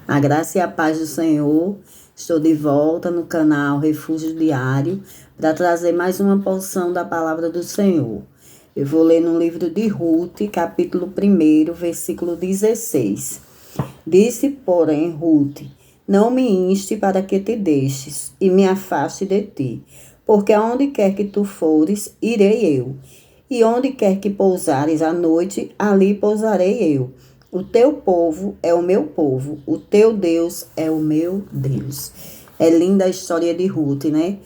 A graça e a paz do Senhor. Estou de volta no canal Refúgio Diário para trazer mais uma porção da palavra do Senhor. Eu vou ler no livro de Ruth, capítulo 1, versículo 16. Disse, porém, Ruth: não me inste para que te deixes e me afaste de ti, porque aonde quer que tu fores, irei eu, e onde quer que pousares à noite, ali pousarei eu. O teu povo é o meu povo, o teu Deus é o meu Deus. É linda a história de Ruth, né?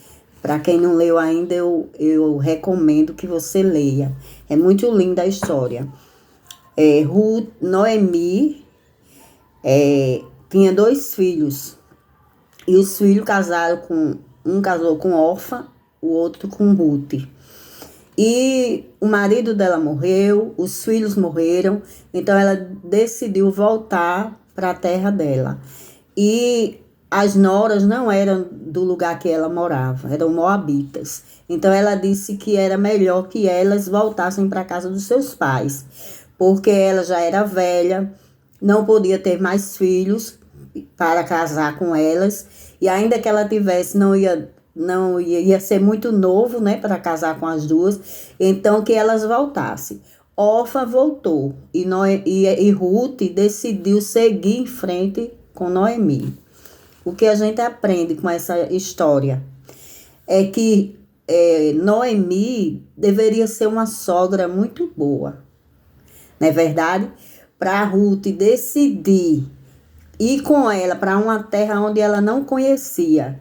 Para quem não leu ainda, eu recomendo que você leia. É muito linda a história. Noemi tinha 2 filhos. E os filhos casaram com... Um casou com Orfa, o outro com Ruth. E o marido dela morreu, os filhos morreram, então ela decidiu voltar para a terra dela. E as noras não eram do lugar que ela morava, eram moabitas. Então ela disse que era melhor que elas voltassem para a casa dos seus pais, porque ela já era velha, não podia ter mais filhos para casar com elas, e ainda que ela tivesse, ia ser muito novo, né, para casar com as duas, então que elas voltassem. Orfa voltou e Ruth decidiu seguir em frente com Noemi. O que a gente aprende com essa história é que Noemi deveria ser uma sogra muito boa, não é verdade? Para Ruth decidir ir com ela para uma terra onde ela não conhecia,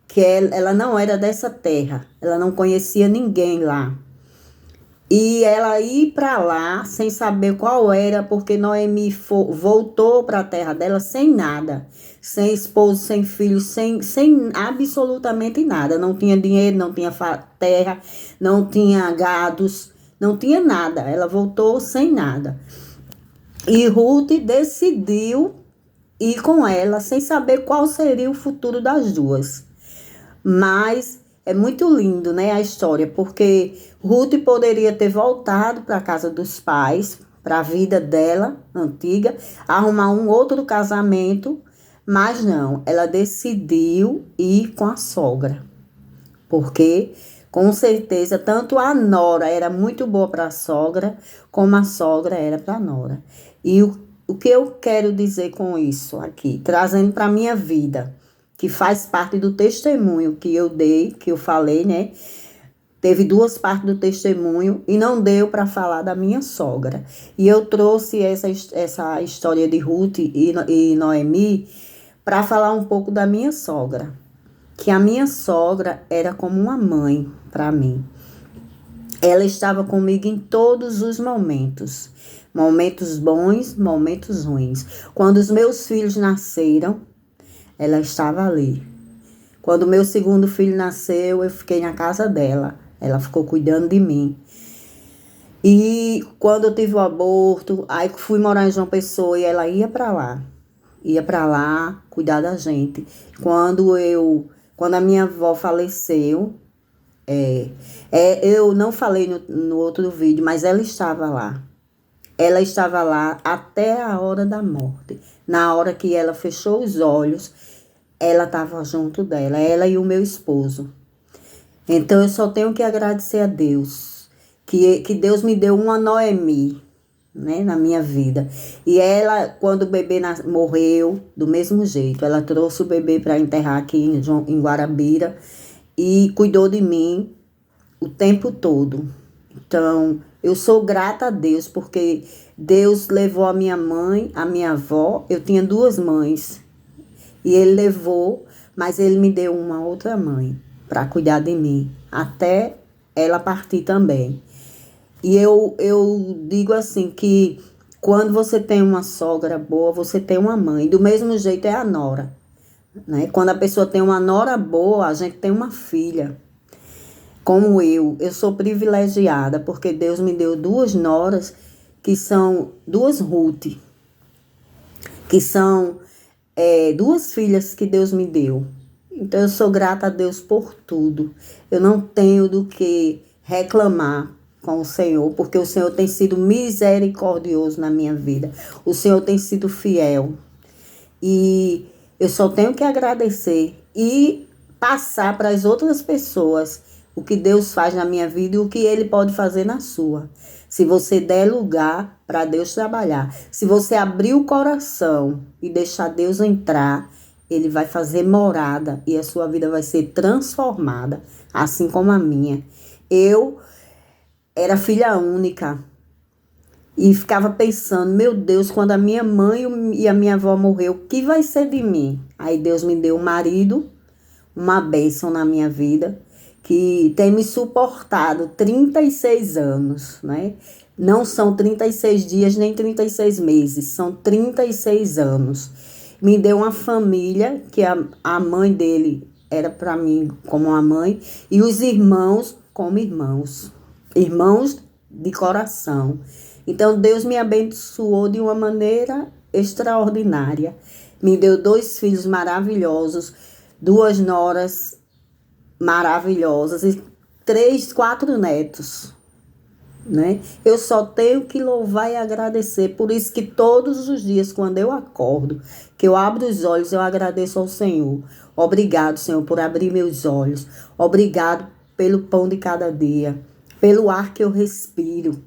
que ela não era dessa terra, ela não conhecia ninguém lá. E ela ir para lá sem saber qual era, porque Noemi voltou para a terra dela sem nada, sem esposo, sem filhos, sem absolutamente nada. Não tinha dinheiro, não tinha terra, não tinha gados, não tinha nada. Ela voltou sem nada. E Ruth decidiu ir com ela sem saber qual seria o futuro das duas. Mas é muito lindo, né, a história, porque Ruth poderia ter voltado para a casa dos pais, para a vida dela antiga, arrumar um outro casamento, mas não, ela decidiu ir com a sogra, porque com certeza tanto a nora era muito boa para a sogra, como a sogra era para a nora. E o que eu quero dizer com isso aqui, trazendo para a minha vida, que faz parte do testemunho que eu dei, que eu falei, né? Teve 2 partes do testemunho e não deu para falar da minha sogra. E eu trouxe essa história de Ruth e Noemi para falar um pouco da minha sogra. Que a minha sogra era como uma mãe para mim. Ela estava comigo em todos os momentos. Momentos bons, momentos ruins. Quando os meus filhos nasceram, ela estava ali. Quando meu segundo filho nasceu, eu fiquei na casa dela. Ela ficou cuidando de mim. E quando eu tive o aborto, aí fui morar em João Pessoa e ela ia para lá. Ia para lá cuidar da gente. Quando a minha avó faleceu, eu não falei no outro vídeo, mas ela estava lá. Ela estava lá até a hora da morte. Na hora que ela fechou os olhos, ela estava junto dela, ela e o meu esposo. Então eu só tenho que agradecer a Deus, que Deus me deu uma Noemi, né, na minha vida. E ela, quando o bebê morreu, do mesmo jeito, ela trouxe o bebê para enterrar aqui em Guarabira e cuidou de mim o tempo todo. Então, eu sou grata a Deus, porque Deus levou a minha mãe, a minha avó. Eu tinha 2 mães. E ele levou, mas ele me deu uma outra mãe para cuidar de mim, até ela partir também. E eu digo assim que quando você tem uma sogra boa, você tem uma mãe. Do mesmo jeito é a nora, né? Quando a pessoa tem uma nora boa, a gente tem uma filha. Como eu sou privilegiada, porque Deus me deu 2 noras, que são 2 Ruth, que são 2 filhas que Deus me deu. Então eu sou grata a Deus por tudo. Eu não tenho do que reclamar com o Senhor, porque o Senhor tem sido misericordioso na minha vida. O Senhor tem sido fiel. E eu só tenho que agradecer e passar para as outras pessoas o que Deus faz na minha vida e o que Ele pode fazer na sua. Se você der lugar para Deus trabalhar, se você abrir o coração e deixar Deus entrar, Ele vai fazer morada e a sua vida vai ser transformada, assim como a minha. Eu era filha única e ficava pensando, meu Deus, quando a minha mãe e a minha avó morreu, o que vai ser de mim? Aí Deus me deu um marido, uma bênção na minha vida, que tem me suportado 36 anos, né? Não são 36 dias nem 36 meses, são 36 anos. Me deu uma família, que a mãe dele era para mim como uma mãe, e os irmãos como irmãos. Irmãos de coração. Então, Deus me abençoou de uma maneira extraordinária. Me deu 2 filhos maravilhosos, 2 noras maravilhosas e 3, 4 netos, né? Eu só tenho que louvar e agradecer. Por isso que todos os dias, quando eu acordo, que eu abro os olhos, eu agradeço ao Senhor. Obrigado, Senhor, por abrir meus olhos. Obrigado pelo pão de cada dia, pelo ar que eu respiro,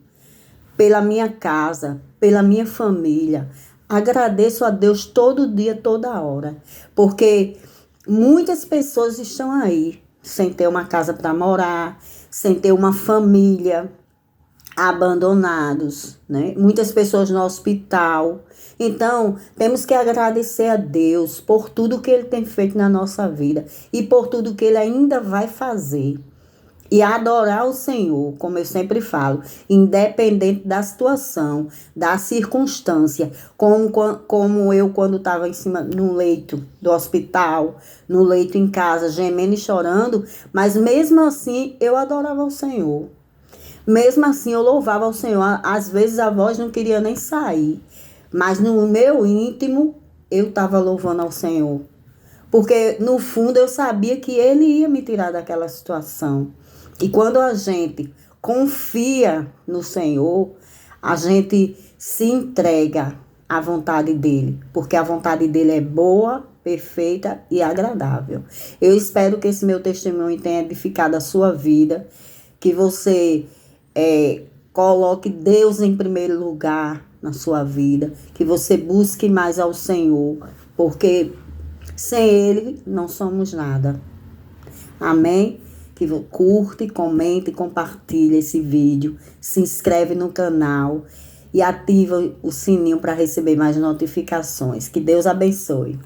pela minha casa, pela minha família. Agradeço a Deus todo dia, toda hora, porque muitas pessoas estão aí sem ter uma casa para morar, sem ter uma família, abandonados, né? Muitas pessoas no hospital. Então, temos que agradecer a Deus por tudo que Ele tem feito na nossa vida e por tudo que Ele ainda vai fazer. E adorar o Senhor, como eu sempre falo, independente da situação, da circunstância, como eu quando estava em cima, no leito do hospital, no leito em casa, gemendo e chorando, mas mesmo assim eu adorava o Senhor. Mesmo assim eu louvava o Senhor. Às vezes a voz não queria nem sair, mas no meu íntimo eu estava louvando ao Senhor. Porque no fundo eu sabia que Ele ia me tirar daquela situação. E quando a gente confia no Senhor, a gente se entrega à vontade dEle. Porque a vontade dEle é boa, perfeita e agradável. Eu espero que esse meu testemunho tenha edificado a sua vida. Que você coloque Deus em primeiro lugar na sua vida. Que você busque mais ao Senhor. Porque sem Ele não somos nada. Amém? Que curte, comente e compartilhe esse vídeo. Se inscreve no canal e ativa o sininho para receber mais notificações. Que Deus abençoe.